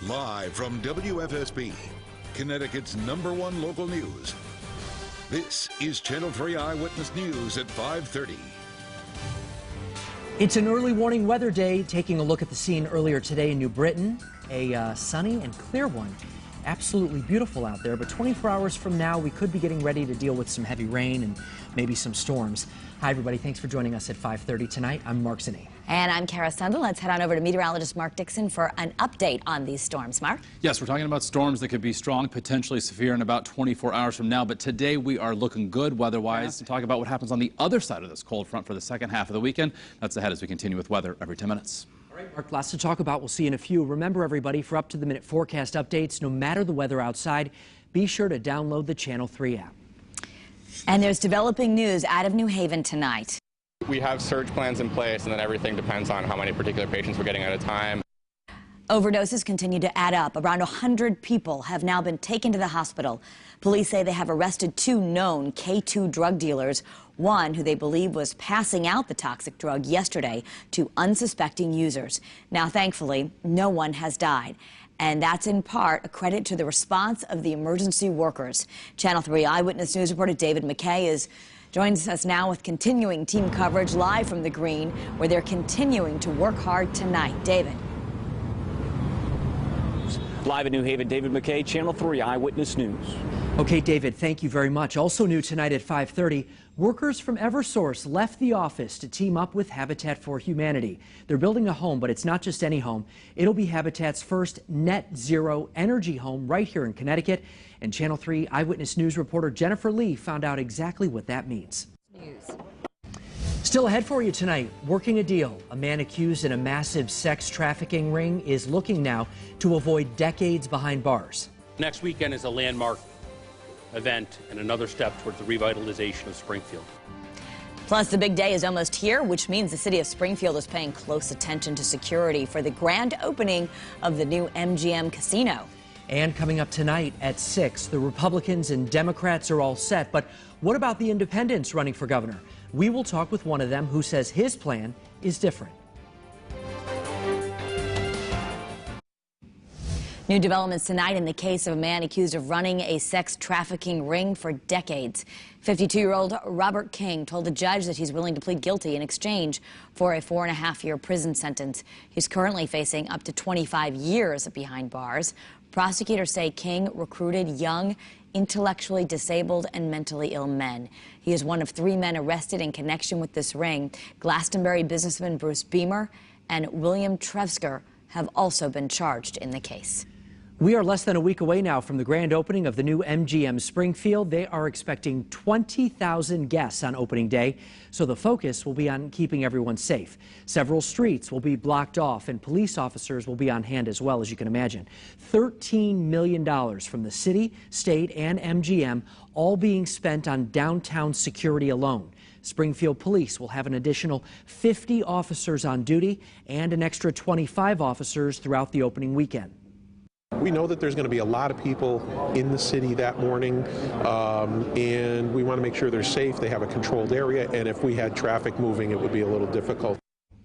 Live from WFSB, Connecticut's #1 local news. This is Channel 3 Eyewitness News at 5:30. It's an early warning weather day. Taking a look at the scene earlier today in New Britain, a sunny and clear one. Absolutely beautiful out there, but 24 hours from now, we could be getting ready to deal with some heavy rain and maybe some storms. Hi, everybody. Thanks for joining us at 5:30 tonight. I'm Mark Zinni. And I'm Kara Sundell. Let's head on over to meteorologist Mark Dixon for an update on these storms. Mark? Yes, we're talking about storms that could be strong, potentially severe in about 24 hours from now. But today we are looking good weather-wise. To talk about what happens on the other side of this cold front for the second half of the weekend. That's ahead as we continue with weather every 10 minutes. All right, Mark, lots to talk about. We'll see you in a few. Remember, everybody, for up-to-the-minute forecast updates, no matter the weather outside, be sure to download the Channel 3 app. And there's developing news out of New Haven tonight. We have surge plans in place, and then everything depends on how many particular patients we're getting at a time. Overdoses continue to add up. Around 100 people have now been taken to the hospital. Police say they have arrested 2 known K2 drug dealers, one who they believe was passing out the toxic drug yesterday to unsuspecting users. Now, thankfully, no one has died. And that's in part a credit to the response of the emergency workers. Channel 3 Eyewitness News reporter David McKay joins us now with continuing team coverage live from the Green, where they're continuing to work hard tonight. David. Live in New Haven, David McKay, Channel 3 Eyewitness News. Okay, David, thank you very much. Also new tonight at 5:30, workers from Eversource left the office to team up with Habitat for Humanity. They're building a home, but it's not just any home. It'll be Habitat's first net zero energy home right here in Connecticut. And Channel 3 Eyewitness News reporter Jennifer Lee found out exactly what that means. Still ahead for you tonight, working a deal. A man accused in a massive sex trafficking ring is looking now to avoid decades behind bars. Next weekend is a landmark event and another step towards the revitalization of Springfield. Plus, the big day is almost here, which means the city of Springfield is paying close attention to security for the grand opening of the new MGM casino. And coming up tonight at 6, the Republicans and Democrats are all set. But what about the independents running for governor? We will talk with one of them who says his plan is different. New developments tonight in the case of a man accused of running a sex trafficking ring for decades. 52-year-old Robert King told the judge that he's willing to plead guilty in exchange for a 4.5-year prison sentence. He's currently facing up to 25 years behind bars. Prosecutors say King recruited young, intellectually disabled and mentally ill men. He is one of 3 men arrested in connection with this ring. Glastonbury businessman Bruce Beamer and William Trevsker have also been charged in the case. We are less than a week away now from the grand opening of the new MGM Springfield. They are expecting 20,000 guests on opening day, so the focus will be on keeping everyone safe. Several streets will be blocked off, and police officers will be on hand as well, as you can imagine. $13 million from the city, state, and MGM, all being spent on downtown security alone. Springfield Police will have an additional 50 officers on duty and an extra 25 officers throughout the opening weekend. We know that there's going to be a lot of people in the city that morning, and we want to make sure they're safe, they have a controlled area, and if we had traffic moving, it would be a little difficult.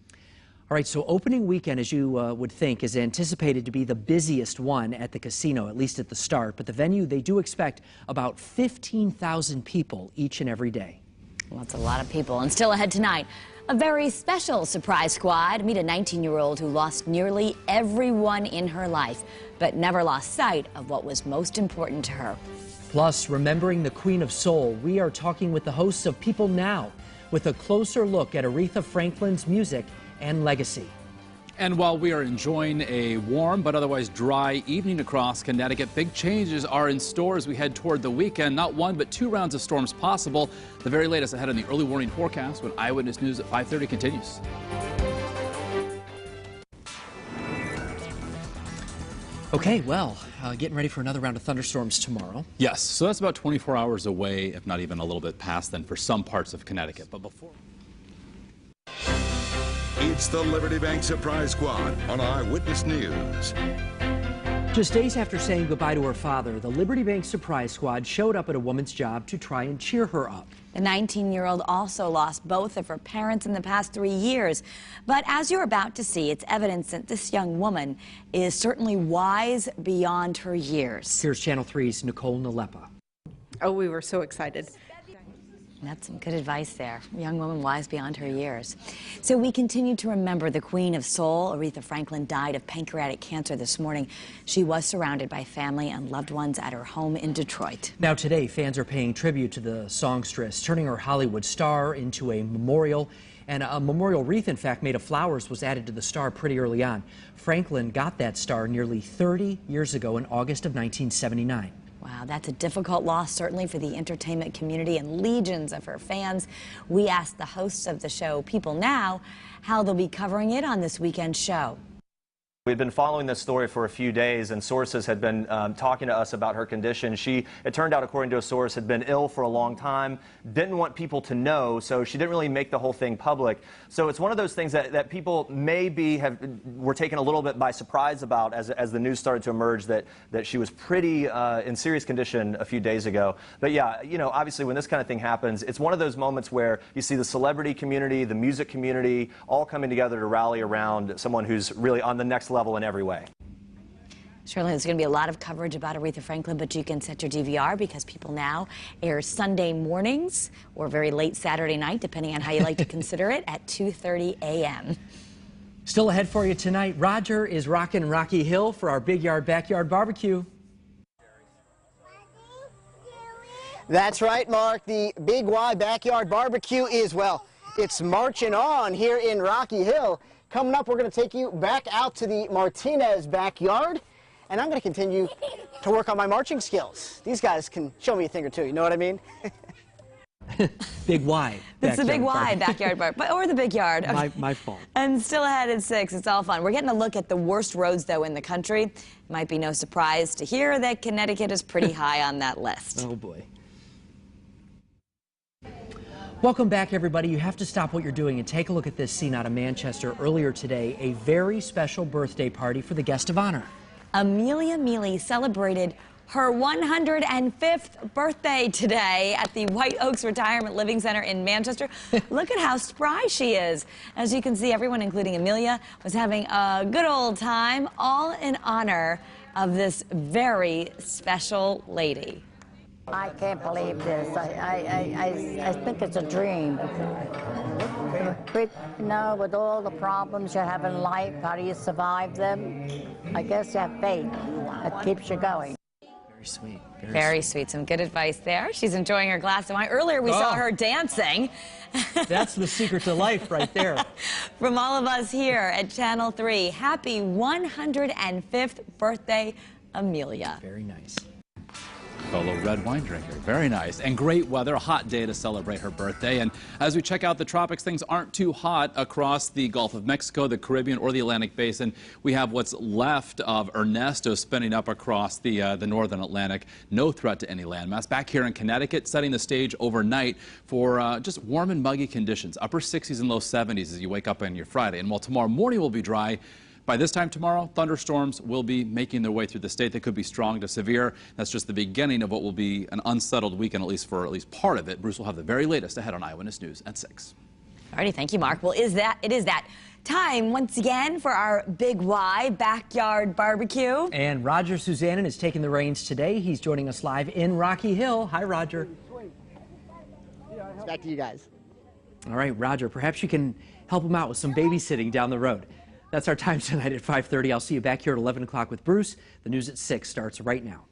All right, so opening weekend, as you would think, is anticipated to be the busiest one at the casino, at least at the start. But the venue, they do expect about 15,000 people each and every day. Well, that's a lot of people. And still ahead tonight, a very special surprise squad. Meet a 19-year-old who lost nearly everyone in her life, but never lost sight of what was most important to her. Plus, remembering the Queen of Soul, we are talking with the hosts of People Now with a closer look at Aretha Franklin's music and legacy. And while we are enjoying a warm but otherwise dry evening across Connecticut, big changes are in store as we head toward the weekend. Not 1, but 2 rounds of storms possible. The very latest ahead on the early warning forecast when Eyewitness News at 5:30 continues. Okay, well, getting ready for another round of thunderstorms tomorrow. Yes, so that's about 24 hours away, if not even a little bit past then for some parts of Connecticut. But before... It's the Liberty Bank Surprise Squad on Eyewitness News. Just days after saying goodbye to her father, the Liberty Bank Surprise Squad showed up at a woman's job to try and cheer her up. The 19-year-old also lost both of her parents in the past 3 years. But as you're about to see, it's evidence that this young woman is certainly wise beyond her years. Here's Channel 3's Nicole Nalepa. Oh, we were so excited. That's some good advice there. A young woman wise beyond her years. So we continue to remember the Queen of Soul. Aretha Franklin died of pancreatic cancer this morning. She was surrounded by family and loved ones at her home in Detroit. Now today, fans are paying tribute to the songstress, turning her Hollywood star into a memorial. And a memorial wreath, in fact, made of flowers was added to the star pretty early on. Franklin got that star nearly 30 years ago in August of 1979. Wow, that's a difficult loss, certainly for the entertainment community and legions of her fans. We asked the hosts of the show, People Now, how they'll be covering it on this weekend show. We've been following this story for a few days, and sources had been talking to us about her condition. She, it turned out, according to a source, had been ill for a long time, didn't want people to know, so she didn't really make the whole thing public. So it's one of those things that people maybe were taken a little bit by surprise about as the news started to emerge that she was pretty in serious condition a few days ago. But yeah, you know, obviously when this kind of thing happens, it's one of those moments where you see the celebrity community, the music community, all coming together to rally around someone who's really on the next level in every way. Surely there's going to be a lot of coverage about Aretha Franklin, but you can set your DVR because People Now airs Sunday mornings or very late Saturday night, depending on how you like to consider it, at 2:30 a.m. Still ahead for you tonight, Roger is rocking Rocky Hill for our Big Yard Backyard Barbecue. That's right, Mark. The Big Y Backyard Barbecue is, well, it's marching on here in Rocky Hill. Coming up, we're going to take you back out to the Martinez backyard, and I'm going to continue to work on my marching skills. These guys can show me a thing or two, you know what I mean? Big Y. It's the Big Y Backyard Bar, or the Big Yard. My fault. And still ahead at 6, it's all fun. We're getting a look at the worst roads, though, in the country. Might be no surprise to hear that Connecticut is pretty high on that list. Oh, boy. Welcome back, everybody. You have to stop what you're doing and take a look at this scene out of Manchester earlier today. A very special birthday party for the guest of honor. Amelia Mealy celebrated her 105th birthday today at the White Oaks Retirement Living Center in Manchester. Look at how spry she is. As you can see, everyone, including Amelia, was having a good old time, all in honor of this very special lady. I can't believe this. I think it's a dream. But, you know, with all the problems you have in life, how do you survive them? I guess you have faith that keeps you going. Very sweet. Very sweet. Some good advice there. She's enjoying her glass of wine. Earlier, we saw her dancing. That's the secret to life right there. From all of us here at Channel 3, happy 105th birthday, Amelia. Very nice. Fellow red wine drinker. Very nice. And great weather, a hot day to celebrate her birthday. And as we check out the tropics, things aren't too hot across the Gulf of Mexico, the Caribbean, or the Atlantic Basin. We have what's left of Ernesto spinning up across the northern Atlantic. No threat to any landmass. Back here in Connecticut, setting the stage overnight for just warm and muggy conditions. Upper 60s and low 70s as you wake up on your Friday. And while tomorrow morning will be dry, by this time tomorrow, thunderstorms will be making their way through the state. They could be strong to severe. That's just the beginning of what will be an unsettled weekend, at least part of it. Bruce will have the very latest ahead on Eyewitness News at 6. Alrighty, thank you, Mark. Well, it is that time once again for our Big Y Backyard Barbecue. And Roger Susannon is taking the reins today. He's joining us live in Rocky Hill. Hi, Roger. It's back to you guys. All right, Roger, perhaps you can help him out with some babysitting down the road. That's our time tonight at 5:30. I'll see you back here at 11 o'clock with Bruce. The news at 6 starts right now.